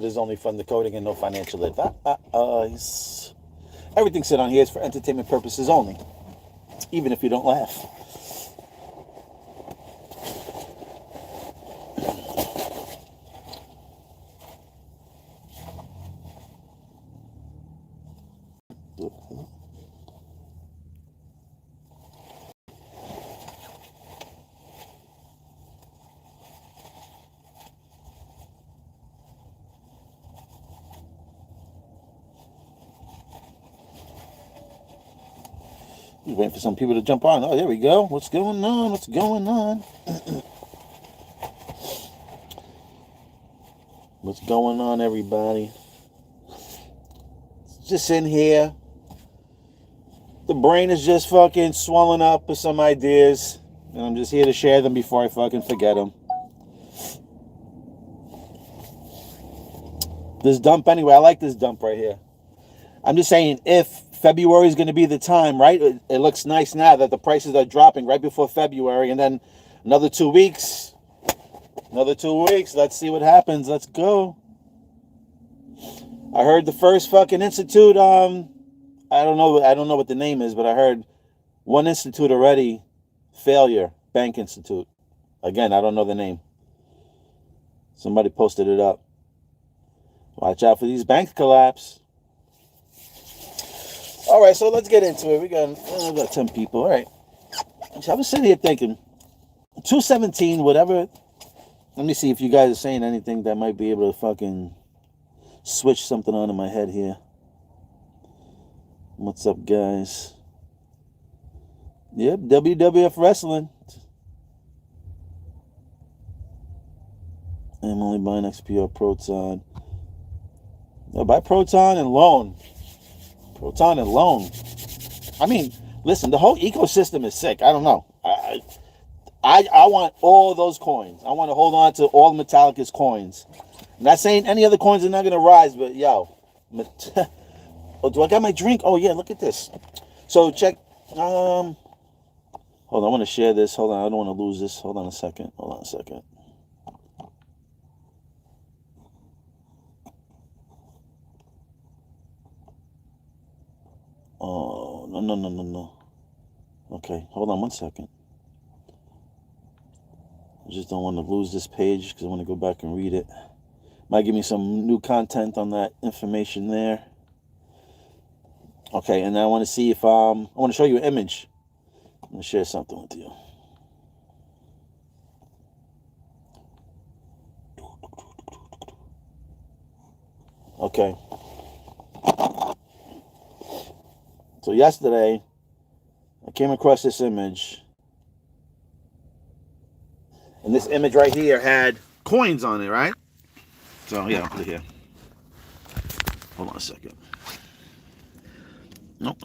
It is only fun decoding and no financial advice. Everything said on here is for entertainment purposes only, even if you don't laugh. He's waiting for some people to jump on. Oh, there we go. What's going on? What's going on? What's going on, everybody? Just in here. The brain is just fucking swelling up with some ideas. And I'm just here to share them before I fucking forget them. This dump, anyway, I like this dump right here. I'm just saying, if February is going to be the time, right? It looks nice now that the prices are dropping right before February, and then another 2 weeks. Let's see what happens. Let's go. I heard the first fucking institute. I don't know what the name is, but I heard one institute already. Failure Bank Institute. Again, I don't know the name. Somebody posted it up. Watch out for these banks collapse. All right, so let's get into it. We got 10 people. All right. So I was sitting here thinking, 217, whatever. Let me see if you guys are saying anything that might be able to fucking switch something on in my head here. What's up, guys? Yep, WWF Wrestling. I'm only buying XPR Proton. No, buy Proton and loan. Proton and loan. I mean, listen, the whole ecosystem is sick. I don't know. I want all those coins. I want to hold on to all Metallica's coins. I'm not saying any other coins are not going to rise, but yo. Oh, do I got my drink? Oh, yeah, look at this. So check. Hold on, I want to share this. Hold on, I don't want to lose this. Hold on a second. Oh, no. Okay, hold on one second. I just don't want to lose this page because I want to go back and read it. Might give me some new content on that information there. Okay, and then I want to see if I want to show you an image. I'm going to share something with you. Okay. So yesterday, I came across this image. And this image right here had coins on it, right? So, yeah, I'll put it here. Hold on a second. Nope.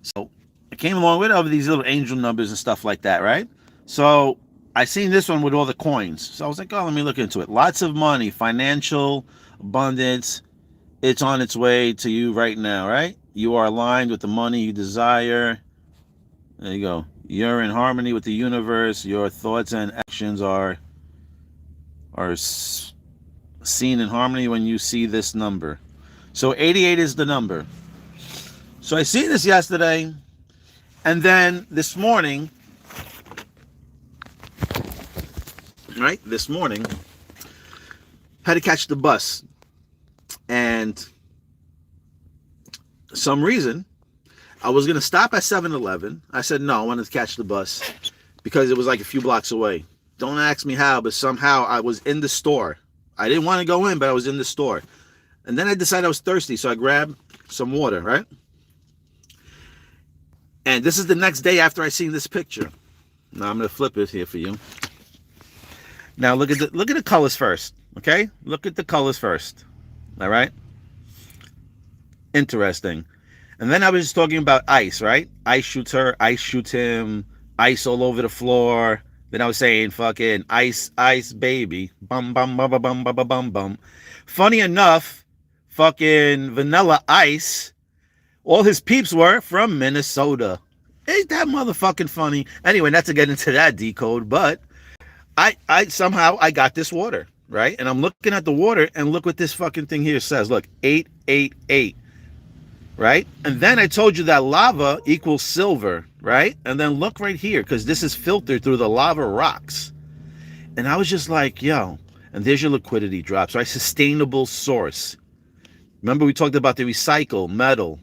So, I came along with all of these little angel numbers and stuff like that, right? So, I seen this one with all the coins. So, I was like, oh, let me look into it. Lots of money, financial abundance. It's on its way to you right now, right? You are aligned with the money you desire. There you go. You're in harmony with the universe. Your thoughts and actions are seen in harmony when you see this number. So 88 is the number. So I seen this yesterday, and then this morning, had to catch the bus. And some reason, I was going to stop at 7-Eleven. I said, no, I wanted to catch the bus because it was like a few blocks away. Don't ask me how, but somehow I was in the store. I didn't want to go in, but I was in the store. And then I decided I was thirsty, so I grabbed some water, right? And this is the next day after I seen this picture. Now I'm going to flip it here for you. Now look at the colors first, okay? Look at the colors first, all right? Interesting. And then I was just talking about ice, right? Ice shoots her, ice shoots him, ice all over the floor. Then I was saying fucking ice, baby. Bum, bum, bum, bum, bum, bum, bum, bum. Funny enough, fucking Vanilla Ice, all his peeps were from Minnesota. Ain't that motherfucking funny? Anyway, not to get into that decode, but I somehow got this water. right? And I'm looking at the water, and look what this fucking thing here says. Look, 888, right? And then I told you that lava equals silver, right? And then look right here, because this is filtered through the lava rocks. And I was just like, yo, and there's your liquidity drops, right? Sustainable source. Remember we talked about the recycle, metal.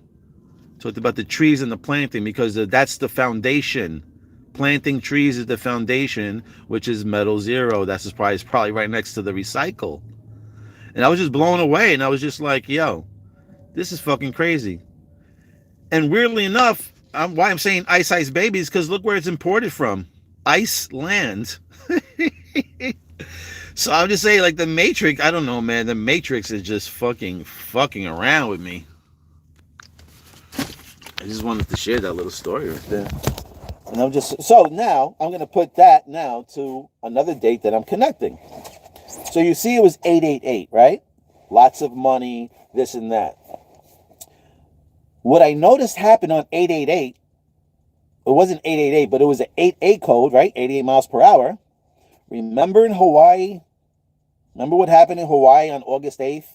Talked about the trees and the planting, because that's the foundation. Planting trees is the foundation, which is metal zero. That's probably right next to the recycle. And I was just blown away, and I was just like, yo, this is fucking crazy. And weirdly enough, why I'm saying ice babies, because look where it's imported from. Iceland. So I'm just saying, like, the Matrix, I don't know, man. The Matrix is just fucking around with me. I just wanted to share that little story right there. And I'm just, so now I'm going to put that now to another date that I'm connecting. So you see it was 888, right? Lots of money, this and that. What I noticed happened on 888, it wasn't 888, but it was an 88 code, right? 88 miles per hour. Remember in Hawaii? Remember what happened in Hawaii on August 8th?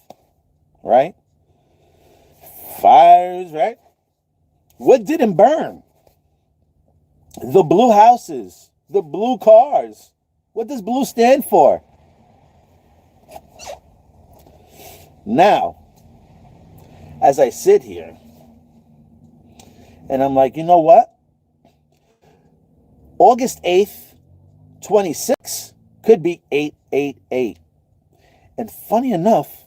Right? Fires, right? What didn't burn? The blue houses, the blue cars. What does blue stand for? Now, as I sit here, and I'm like, you know what? August 8th, 26 could be 888. And funny enough,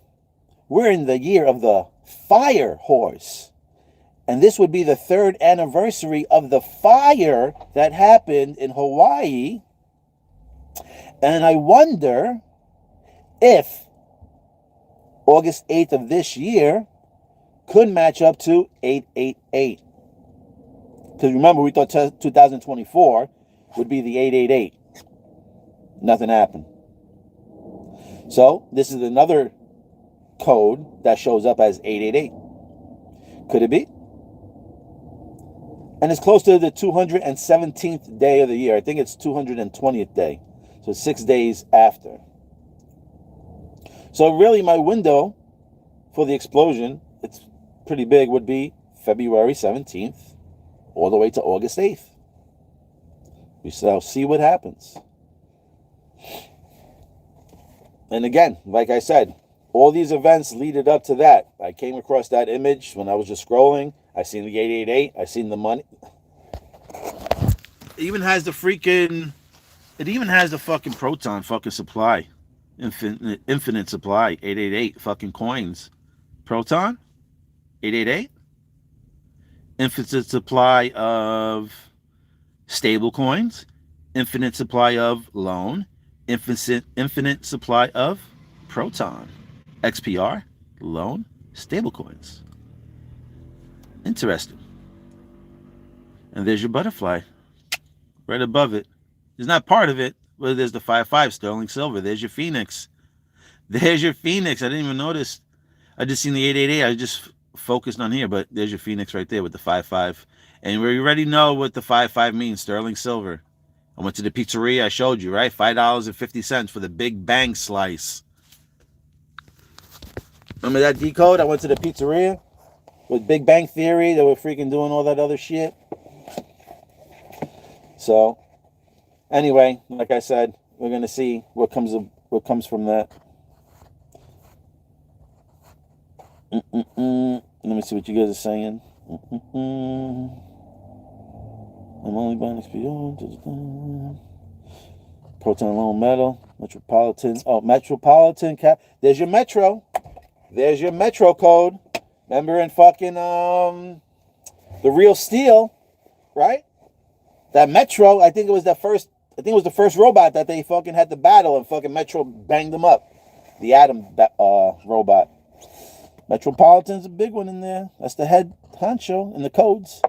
we're in the year of the fire horse. And this would be the 3rd anniversary of the fire that happened in Hawaii. And I wonder if August 8th of this year could match up to 888. Because remember, we thought 2024 would be the 888. Nothing happened. So this is another code that shows up as 888. Could it be? And it's close to the 217th day of the year. I think it's 220th day. So 6 days after. So really my window for the explosion, it's pretty big, would be February 17th all the way to August 8th. We shall see what happens. And again, like I said, all these events leaded up to that. I came across that image when I was just scrolling. I seen the 888. I seen the money. It even has the fucking proton fucking supply. Infinite supply. 888 fucking coins. Proton? 888? Infinite supply of stable coins. Infinite supply of loan. Infinite supply of proton. XPR, loan, stablecoins. Interesting. And there's your butterfly. Right above it. It's not part of it, but there's the 5-5 sterling silver. There's your phoenix. There's your phoenix. I didn't even notice. I just seen the 888. I just focused on here, but there's your phoenix right there with the 5-5. And we already know what the 5-5 means, sterling silver. I went to the pizzeria. I showed you, right? $5.50 for the Big Bang slice. Remember that decode? I went to the pizzeria with Big Bang Theory. They were freaking doing all that other shit. So, anyway, like I said, we're gonna see what comes from that. Let me see what you guys are saying. I'm only buying XPO. Proton loan metal. Metropolitan. Oh, Metropolitan cap. There's your Metro. There's your Metro code. Remember in fucking the Real Steel, right? That Metro, I think it was the first robot that they fucking had to battle, and fucking Metro banged them up. The Atom robot. Metropolitan's a big one in there. That's the head honcho in the codes.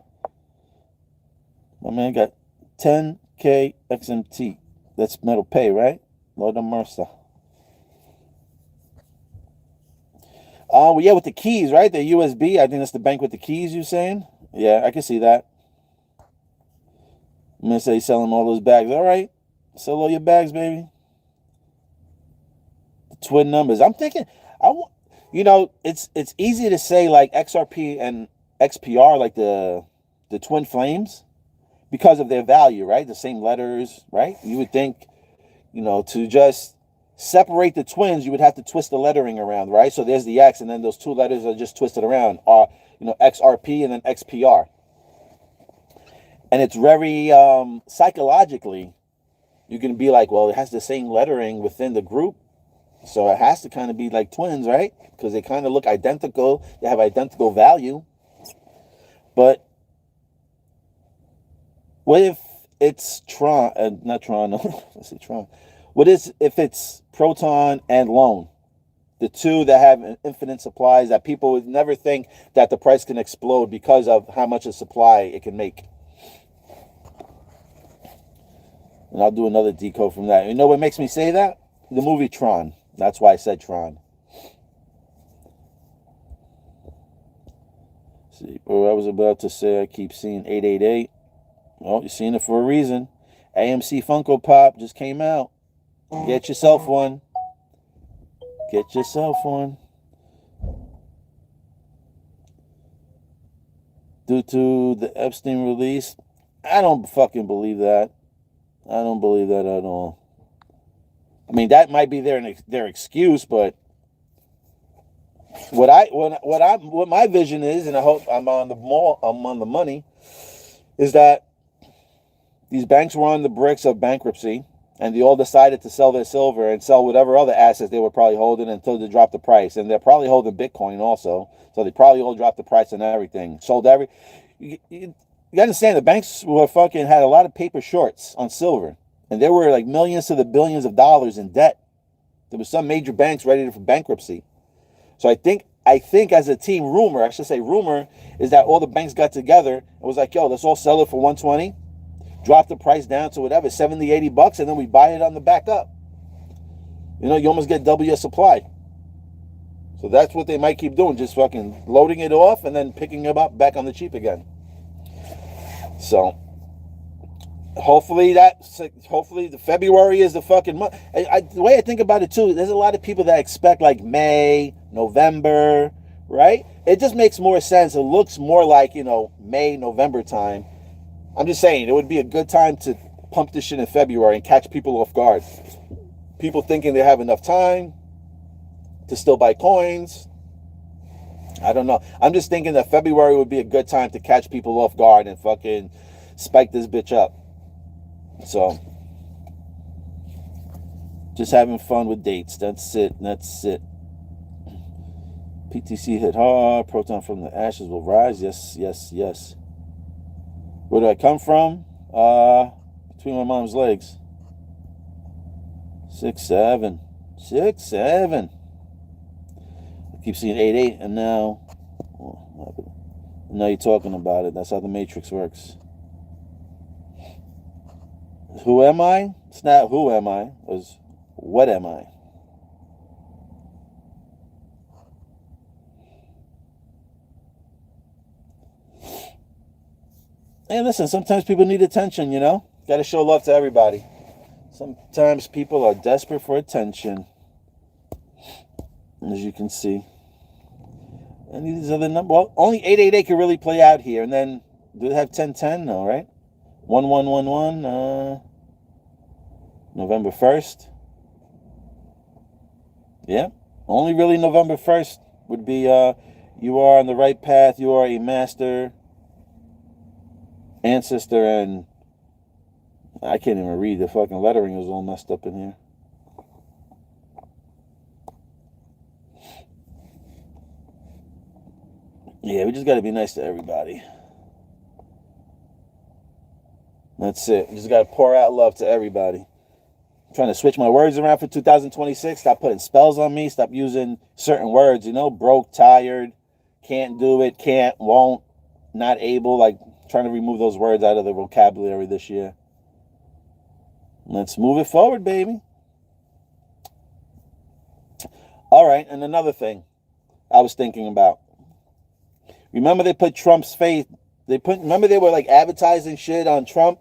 My man got 10K XMT. That's metal pay, right? Lord of mercy. Well, yeah, with the keys, right? The USB. I think that's the bank with the keys, you saying? Yeah, I can see that. I'm going to say selling all those bags. All right. Sell all your bags, baby. twin numbers. I'm thinking, it's easy to say like XRP and XPR, like the twin flames, because of their value, right? The same letters, right? You would think, to just separate the twins, you would have to twist the lettering around, right? So there's the X, and then those two letters are just twisted around. XRP and then XPR. And it's very psychologically, you can be like, well, it has the same lettering within the group, so it has to kind of be like twins, right? Because they kind of look identical. They have identical value. But what if it's not Tron, let's say Tron. What is if it's Proton and Loan? The two that have infinite supplies, that people would never think that the price can explode because of how much of supply it can make. And I'll do another decode from that. You know what makes me say that? The movie Tron. That's why I said Tron. See, what I was about to say, I keep seeing 888. Well, you're seeing it for a reason. AMC Funko Pop just came out. Get yourself one. Get yourself one. Due to the Epstein release, I don't fucking believe that. I don't believe that at all. I mean, that might be their excuse, but what my vision is, and I hope I'm on the money, is that these banks were on the bricks of bankruptcy, and they all decided to sell their silver and sell whatever other assets they were probably holding until they dropped the price. And they're probably holding Bitcoin also, so they probably all dropped the price and everything. Sold you understand, the banks had a lot of paper shorts on silver, and there were like millions to the billions of dollars in debt. There was some major banks ready for bankruptcy. So I think as a team, rumor is that all the banks got together and was like, yo, let's all sell it for 120, drop the price down to whatever, 70, 80 bucks, and then we buy it on the back up. You almost get double your supply. So that's what they might keep doing, just fucking loading it off and then picking it up back on the cheap again. So hopefully the February is the fucking month. The way I think about it too, there's a lot of people that expect like May, November, right? It just makes more sense. It looks more like, May, November time. I'm just saying, it would be a good time to pump this shit in February and catch people off guard. People thinking they have enough time to still buy coins. I don't know. I'm just thinking that February would be a good time to catch people off guard and fucking spike this bitch up. So, just having fun with dates. That's it. PTC hit hard. Proton from the ashes will rise. Yes. Where do I come from? Between my mom's legs. 6'7". I keep seeing 8'8", and now you're talking about it. That's how the Matrix works. Who am I? It's not who am I. It's what am I? Hey, listen, sometimes people need attention, Got to show love to everybody. Sometimes people are desperate for attention, as you can see. And these other numbers, well, only 888 can really play out here. And then, do they have 1010? No, right? 1111, November 1st. Yeah, only really November 1st would be, you are on the right path, you are a master, ancestor, and I can't even read. The fucking lettering is all messed up in here. Yeah, we just got to be nice to everybody. That's it. We just got to pour out love to everybody. I'm trying to switch my words around for 2026. Stop putting spells on me. Stop using certain words, broke, tired, can't do it, can't, won't, not able. Like, trying to remove those words out of the vocabulary this year. Let's move it forward, baby. All right, and another thing I was thinking about. Remember they put Trump's face, remember they were like advertising shit on Trump?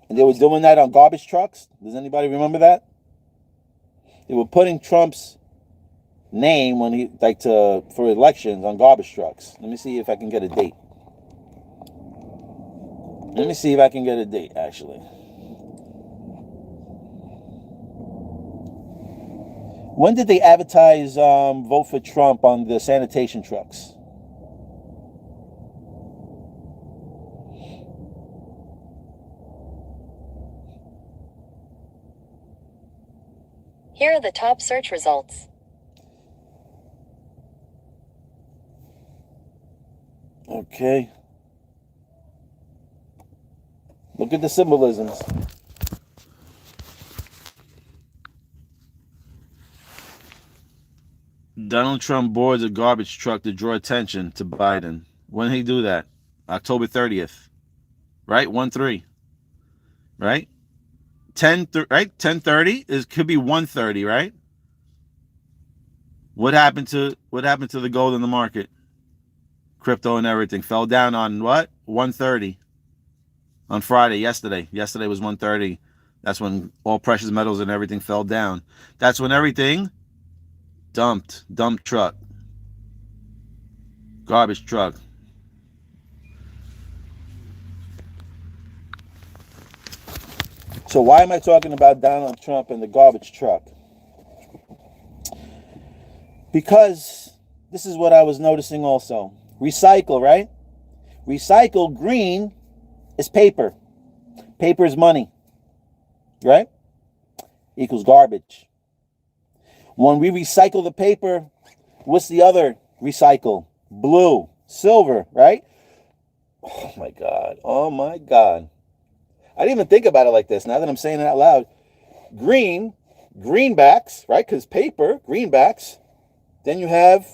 And they were doing that on garbage trucks? Does anybody remember that? They were putting Trump's name when he for elections on garbage trucks. Let me see if I can get a date. Let me see if I can get a date, actually. When did they advertise vote for Trump on the sanitation trucks? Here are the top search results. Okay. Look at the symbolisms. Donald Trump boards a garbage truck to draw attention to Biden. When did he do that? October 30th. Right? 1-3. Right? 10:30 could be 1:30, right? What happened to the gold in the market? Crypto and everything fell down on what? 1:30 on Friday, yesterday. Yesterday was 1:30. That's when all precious metals and everything fell down. That's when everything dumped truck. Garbage truck. So why am I talking about Donald Trump and the garbage truck? Because this is what I was noticing also. Recycle, right? Recycle, green is paper. Paper is money, right? Equals garbage. When we recycle the paper, what's the other recycle? Blue, silver, right? Oh my God. Oh my God. I didn't even think about it like this. Now that I'm saying it out loud. Green, greenbacks, right? Because paper, greenbacks. Then you have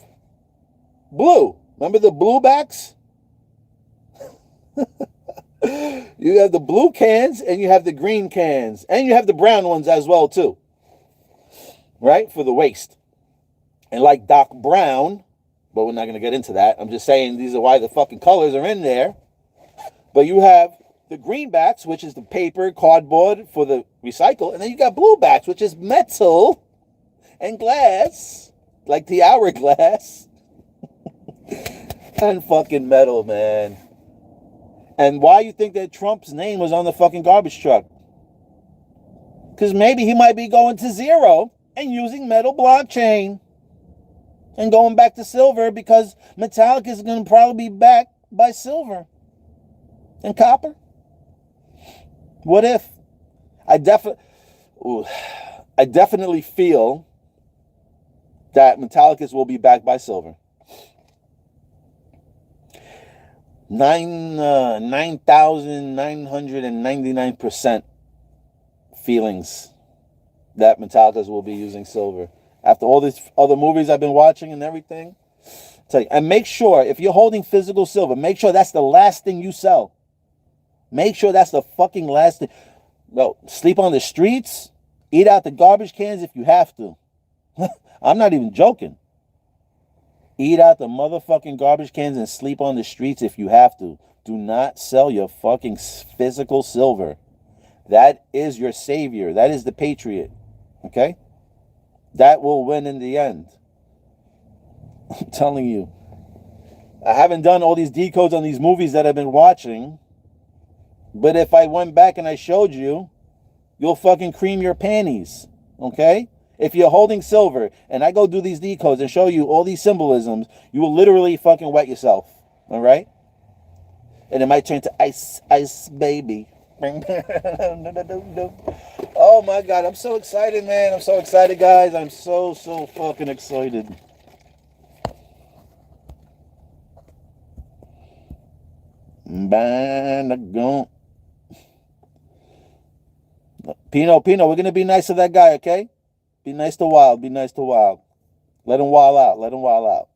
blue. Remember the blue backs? You have the blue cans and you have the green cans. And you have the brown ones as well too. Right? For the waste. And like Doc Brown, but we're not going to get into that. I'm just saying these are why the fucking colors are in there. But you have the greenbacks, which is the paper, cardboard for the recycle. And then you got bluebacks, which is metal and glass, like the hourglass. And fucking metal, man. And why you think that Trump's name was on the fucking garbage truck? Because maybe he might be going to zero and using metal blockchain. And going back to silver because metallic is going to probably be backed by silver and copper. What if? I definitely feel that Metallicus will be backed by silver. 9,999% feelings that Metallicus will be using silver. After all these other movies I've been watching and everything. Tell you, and make sure, if you're holding physical silver, make sure that's the last thing you sell. Make sure that's the fucking last thing. No, sleep on the streets. Eat out the garbage cans if you have to. I'm not even joking. Eat out the motherfucking garbage cans and sleep on the streets if you have to. Do not sell your fucking physical silver. That is your savior. That is the patriot. Okay? That will win in the end. I'm telling you. I haven't done all these decodes on these movies that I've been watching. But if I went back and I showed you, you'll fucking cream your panties. Okay? If you're holding silver and I go do these decodes and show you all these symbolisms, you will literally fucking wet yourself. All right? And it might turn to ice, ice baby. Oh my God, I'm so excited, man. I'm so excited, guys. I'm so fucking excited. Pino, we're going to be nice to that guy, okay? Be nice to Wild. Be nice to Wild. Let him wild out. Let him wild out.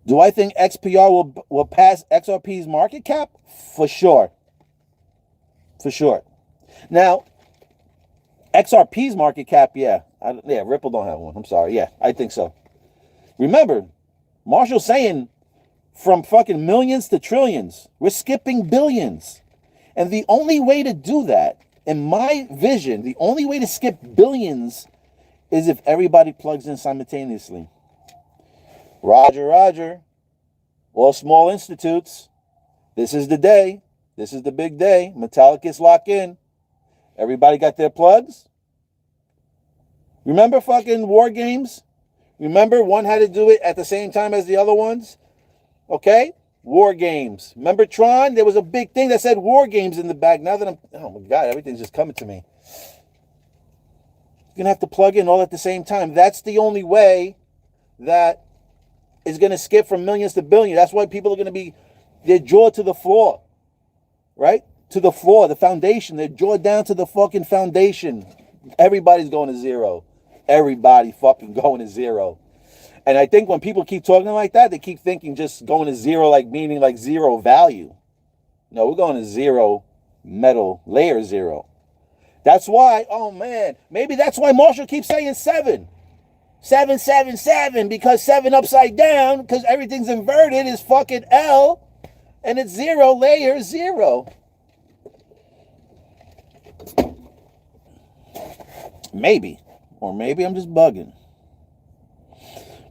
Do I think XPR will pass XRP's market cap? For sure. For sure. Now, XRP's market cap, yeah. Ripple don't have one. I'm sorry. Yeah, I think so. Remember, Marshall's saying from fucking millions to trillions. We're skipping billions. And the only way to do that, in my vision, the only way to skip billions is if everybody plugs in simultaneously. Roger, roger. All small institutes. This is the day. This is the big day. Metallicus lock in. Everybody got their plugs? Remember fucking War Games? Remember one had to do it at the same time as the other ones? Okay? War Games. Remember Tron? There was a big thing that said War Games in the back. Now that oh my God, everything's just coming to me. You're going to have to plug in all at the same time. That's the only way that is going to skip from millions to billions. That's why people are going to be, their jaw to the floor. Right? To the floor, the foundation. Their jaw down to the fucking foundation. Everybody's going to zero. Everybody fucking going to zero. And I think when people keep talking like that, they keep thinking just going to zero, like meaning like zero value. No, we're going to zero metal, layer zero. That's why, oh man, maybe that's why Marshall keeps saying 7. 7, 7, 7, because 7 upside down, because everything's inverted, is fucking L, and it's 0, layer 0. Maybe. Or maybe I'm just bugging.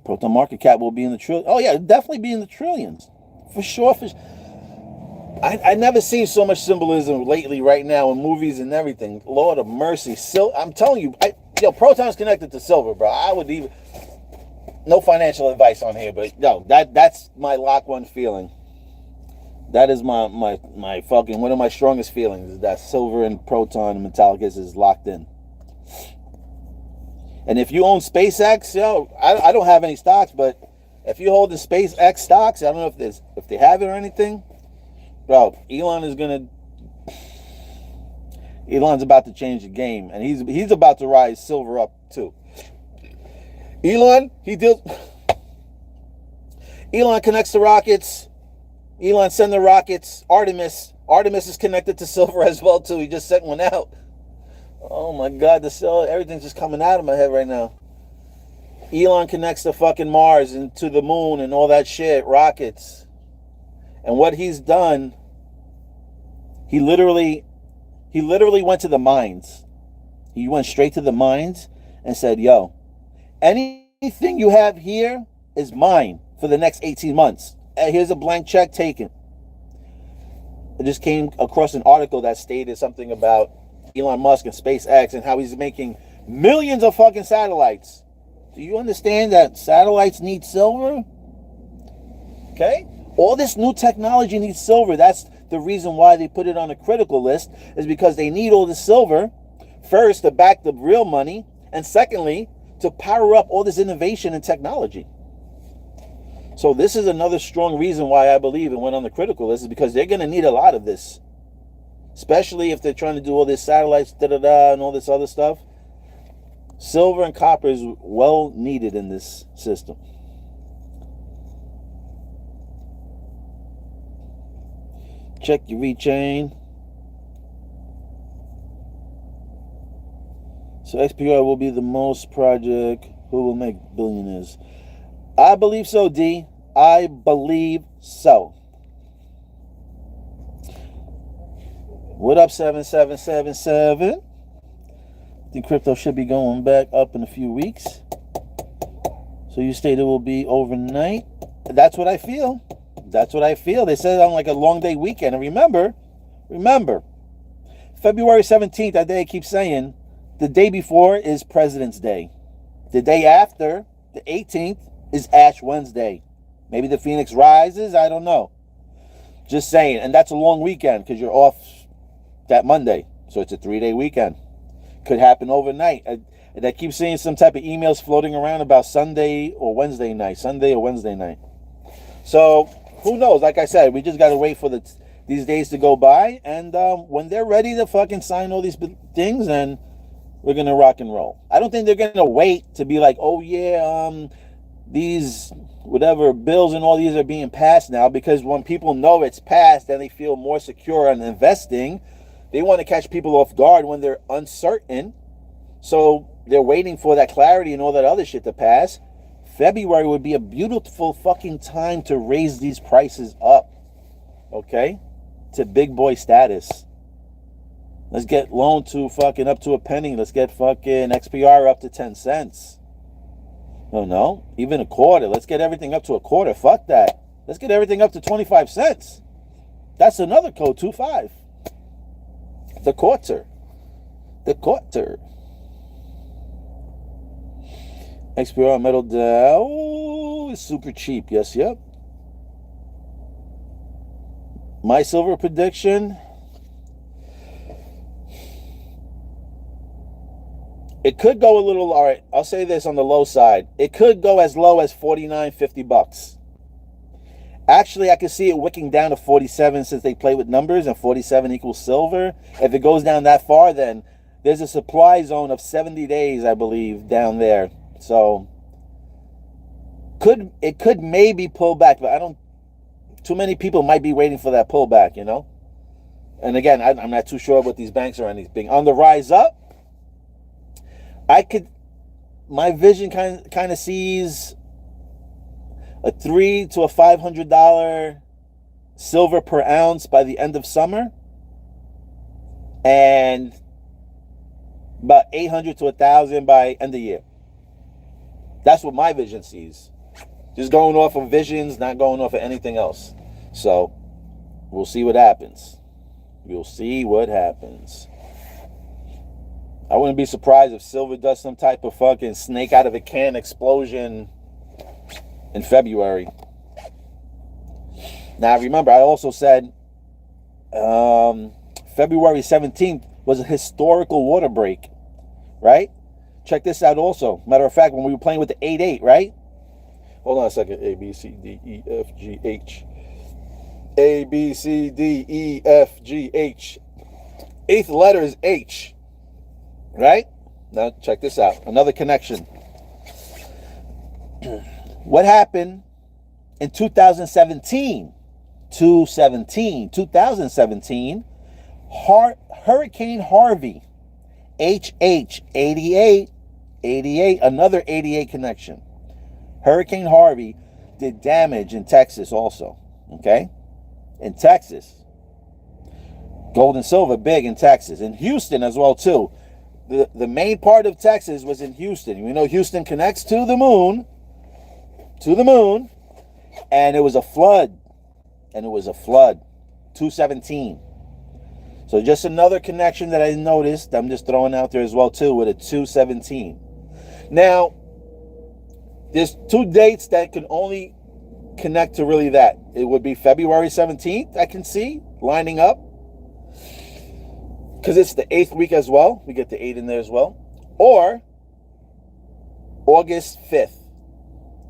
Proton market cap will be in the trillions. Oh, yeah, definitely be in the trillions. For sure. I never seen so much symbolism lately right now in movies and everything. Lord of mercy. I'm telling you, Proton's connected to silver, bro. I would even... No financial advice on here, but no, that's my lock one feeling. That is my fucking... One of my strongest feelings is that silver and Proton and Metallicus is locked in. And if you own SpaceX, I don't have any stocks, but if you hold the SpaceX stocks, I don't know if they have it or anything, bro. Elon's about to change the game, and he's about to rise silver up too. Elon connects the rockets. Elon send the rockets. Artemis is connected to silver as well too. He just sent one out. Oh my God, everything's just coming out of my head right now. Elon connects to fucking Mars and to the moon and all that shit, rockets. And what he's done, he literally went to the mines. He went straight to the mines and said, yo, anything you have here is mine for the next 18 months. Here's a blank check taken. I just came across an article that stated something about Elon Musk and SpaceX and how he's making millions of fucking satellites. Do you understand that satellites need silver? Okay? All this new technology needs silver. That's the reason why they put it on a critical list, is because they need all the silver, first, to back the real money, and secondly, to power up all this innovation and technology. So this is another strong reason why I believe it went on the critical list, is because they're going to need a lot of this. Especially if they're trying to do all this satellites, and all this other stuff. Silver and copper is well needed in this system. Check your rechain. So XPR will be the most project. Who will make billionaires? I believe so, D. I believe so. What up, 7777? I think crypto should be going back up in a few weeks. So you stated it will be overnight. That's what I feel. That's what I feel. They said it on like a long day weekend. And remember, February 17th, that day I keep saying, the day before is President's Day. The day after, the 18th, is Ash Wednesday. Maybe the Phoenix rises. I don't know. Just saying. And that's a long weekend because you're off that Monday. So it's a 3-day weekend. Could happen overnight. And I keep seeing some type of emails floating around about Sunday or Wednesday night. So who knows? Like I said, we just got to wait for these days to go by. And when they're ready to fucking sign all these things, then we're going to rock and roll. I don't think they're going to wait to be like, oh yeah, these whatever bills and all these are being passed now, because when people know it's passed, then they feel more secure on investing. They want to catch people off guard when they're uncertain. So they're waiting for that clarity and all that other shit to pass. February would be a beautiful fucking time to raise these prices up. Okay? To big boy status. Let's get loan to fucking up to a penny. Let's get fucking XPR up to 10 cents. No, even a quarter. Let's get everything up to a quarter. Fuck that. Let's get everything up to 25 cents. That's another code, 25. The quarter. The quarter. XPR metal Dow. Oh, it's super cheap. Yes, yep. My silver prediction. It could go a little, all right, I'll say this on the low side. It could go as low as $49, $50. Actually, I could see it wicking down to 47 since they play with numbers and 47 equals silver. If it goes down that far, then there's a supply zone of 70 days, I believe, down there. So it could maybe pull back, but I don't, too many people might be waiting for that pullback, you know? And again, I'm not too sure what these banks are anything. On the rise up, my vision kind of sees a $300 to $500 silver per ounce by the end of summer, and about 800 to 1,000 by end of year. That's what my vision sees. Just going off of visions, not going off of anything else. So we'll see what happens. We'll see what happens. I wouldn't be surprised if silver does some type of fucking snake out of a can explosion in February. Now, remember, I also said February 17th was a historical water break, right? Check this out also. Matter of fact, when we were playing with the 8-8, right? Hold on a second. A, B, C, D, E, F, G, H. A, B, C, D, E, F, G, H. Eighth letter is H. Right? Now, check this out. Another connection. What happened in 2017? 2017. Hurricane Harvey. HH. 88. Another 88 connection. Hurricane Harvey did damage in Texas also. Okay? In Texas. Gold and silver big in Texas. In Houston as well, too. The main part of Texas was in Houston. We know Houston connects to the moon. And it was a flood. 217. So just another connection that I noticed. I'm just throwing out there as well, too, with a 217. Now, there's two dates that can only connect to really that. It would be February 17th, I can see, lining up. Because it's the 8th week as well. We get the 8 in there as well. Or August 5th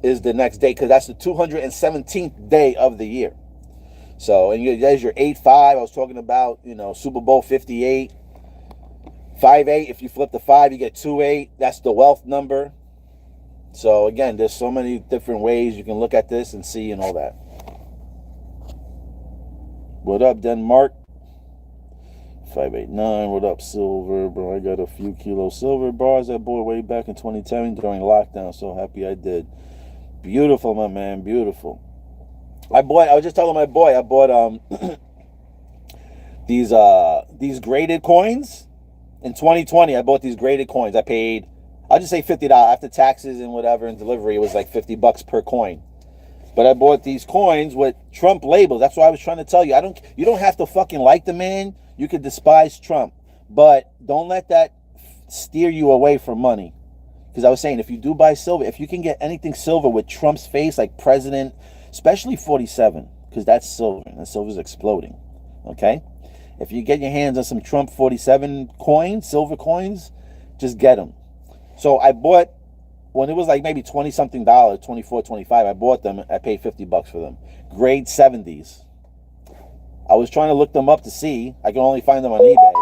is the next day, because that's the 217th day of the year. So, and there's your 8-5. I was talking about, Super Bowl 58. 5-8. If you flip the 5, you get 2-8. That's the wealth number. So, again, there's so many different ways you can look at this and see and all that. What up, Denmark? 589, what up, silver, bro? I got a few kilo silver bars I bought way back in 2010 during lockdown. So happy I did. Beautiful, my man, beautiful. I was just telling my boy, I bought these graded coins in 2020. I bought these graded coins. I paid, I'll just say $50 after taxes and whatever and delivery. It was like $50 per coin. But I bought these coins with Trump labels. That's what I was trying to tell you. You don't have to fucking like the man. You could despise Trump, but don't let that steer you away from money. Because I was saying, if you do buy silver, if you can get anything silver with Trump's face, like president, especially 47, because that's silver, and silver's exploding, okay? If you get your hands on some Trump 47 coins, silver coins, just get them. So I bought, when it was like maybe $20-something, 24, 25, I bought them. I paid $50 for them. Grade 70s. I was trying to look them up to see. I can only find them on eBay.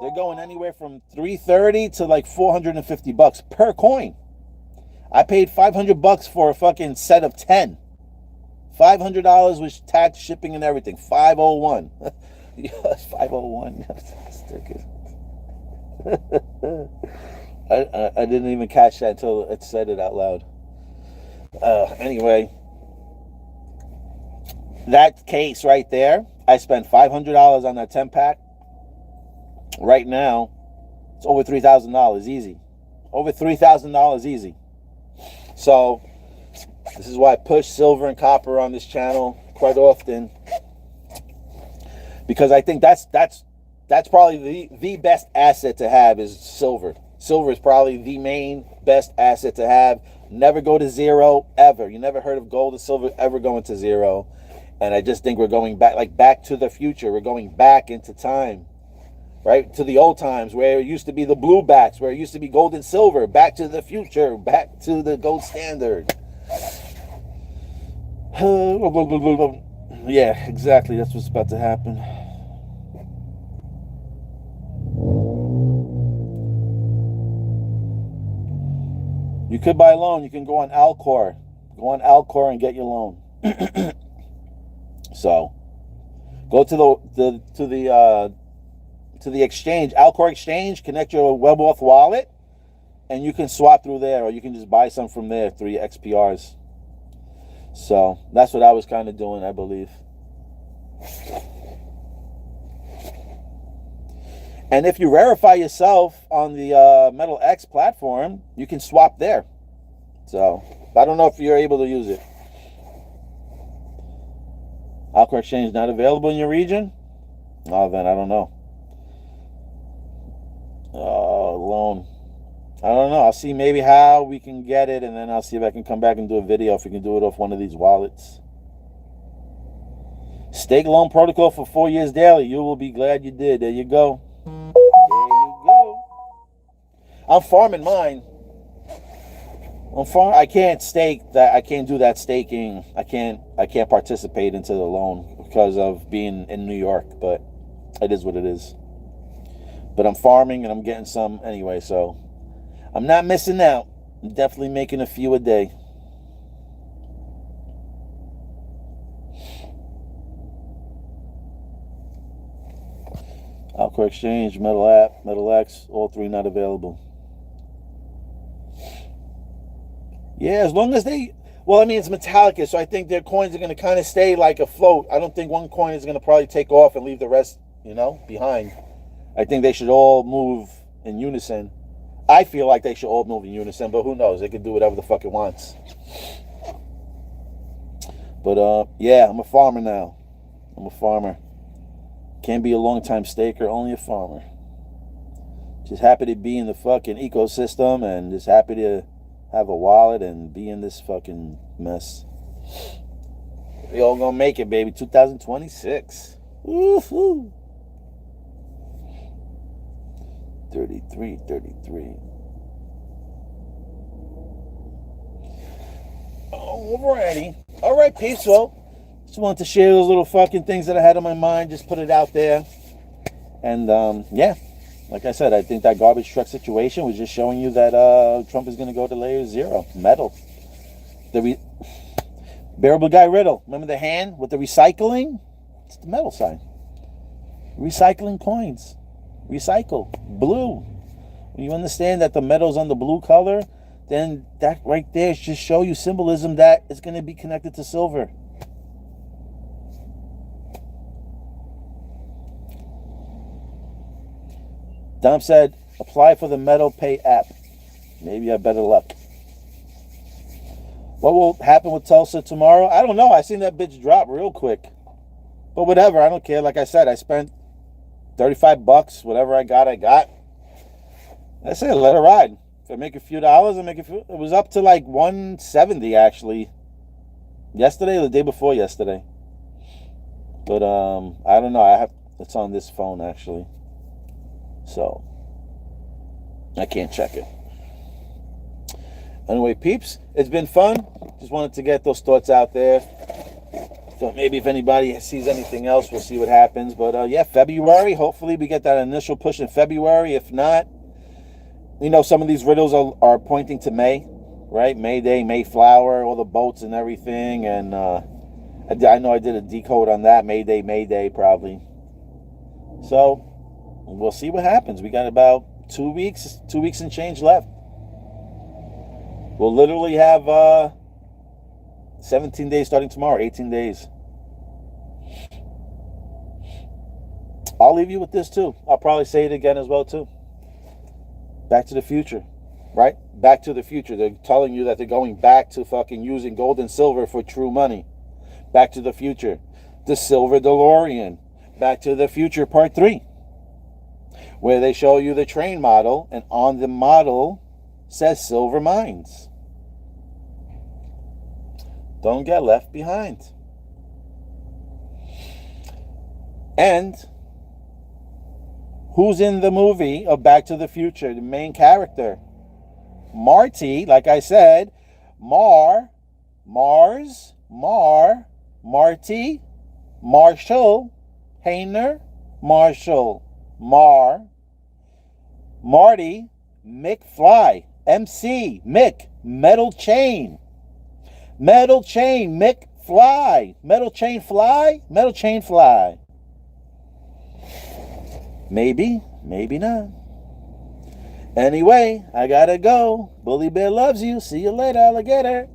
They're going anywhere from $330 to like $450 per coin. I paid $500 for a fucking set of 10. $500 with tax, shipping, and everything. 501. Yes, 501. I didn't even catch that until it said it out loud. Anyway, that case right there, I spent $500 on that 10-pack. right now, it's over $3,000 easy. Over $3,000 easy. So this is why I push silver and copper on this channel quite often, because I think that's probably the best asset to have is silver. Silver is probably the main best asset to have. Never go to zero, ever. You never heard of gold or silver ever going to zero. And I just think we're going back, like back to the future. We're going back into time, right? To the old times where it used to be the blue backs, where it used to be gold and silver. Back to the future, back to the gold standard. Yeah, exactly. That's what's about to happen. You could buy a loan. You can go on Alcor. Go on Alcor and get your loan. So, go to the exchange, Alcor exchange. Connect your WebAuth wallet, and you can swap through there, or you can just buy some from there through your XPRs. So that's what I was kind of doing, I believe. And if you verify yourself on the Metal X platform, you can swap there. So I don't know if you're able to use it. Alcor Exchange not available in your region? Oh, then I don't know. Loan. I don't know. I'll see maybe how we can get it, and then I'll see if I can come back and do a video if we can do it off one of these wallets. Stake loan protocol for 4 years daily. You will be glad you did. There you go. There you go. I'm farming mine. I can't stake that. I can't do that staking. I can't participate into the loan because of being in New York, but it is what it is. But I'm farming and I'm getting some anyway, so I'm not missing out. I'm definitely making a few a day. Alcor Exchange, Metal App, Metal X, all three not available. Yeah, as long as they... Well, I mean, it's Metallica, so I think their coins are going to kind of stay like afloat. I don't think one coin is going to probably take off and leave the rest, behind. I think they should all move in unison. I feel like they should all move in unison, but who knows? They can do whatever the fuck it wants. But, yeah, I'm a farmer now. I'm a farmer. Can't be a long-time staker, only a farmer. Just happy to be in the fucking ecosystem and just happy to have a wallet and be in this fucking mess. We all gonna make it, baby. 2026. Woohoo. 33. Alrighty. Alright, peace. Well, just wanted to share those little fucking things that I had on my mind. Just put it out there. And, yeah. Like I said, I think that garbage truck situation was just showing you that Trump is going to go to layer 0. Metal. Bearable Guy Riddle. Remember the hand with the recycling? It's the metal sign. Recycling coins. Recycle. Blue. When you understand that the metal's on the blue color, then that right there just show you symbolism that is going to be connected to silver. Dom said, apply for the Metal Pay app. Maybe I have better luck. What will happen with Tulsa tomorrow? I don't know. I seen that bitch drop real quick. But whatever. I don't care. Like I said, I spent $35. Whatever I got, I got. That's it. Let it ride. If I make a few dollars, I make a few. It was up to like 170 actually. Yesterday or the day before yesterday. But I don't know. It's on this phone actually. So, I can't check it. Anyway, peeps, it's been fun. Just wanted to get those thoughts out there. So maybe if anybody sees anything else, we'll see what happens. But, yeah, February. Hopefully we get that initial push in February. If not, some of these riddles are pointing to May, right? May Day, Mayflower, all the boats and everything. And I know I did a decode on that. May Day, probably. So... we'll see what happens. We got about 2 weeks and change left. We'll literally have 17 days starting tomorrow, 18 days. I'll leave you with this too. I'll probably say it again as well too. Back to the Future, right? Back to the Future. They're telling you that they're going back to fucking using gold and silver for true money. Back to the Future. The Silver DeLorean. Back to the Future Part 3. Where they show you the train model, and on the model says Silver Mines. Don't get left behind. And who's in the movie of Back to the Future? The main character. Marty, like I said, Marty, Marshall, Hayner, Marshall, Marty, McFly, MC, Mick, Metal Chain, McFly, Metal Chain Fly. Maybe, maybe not. Anyway, I gotta go. Bully Bear loves you. See you later, alligator.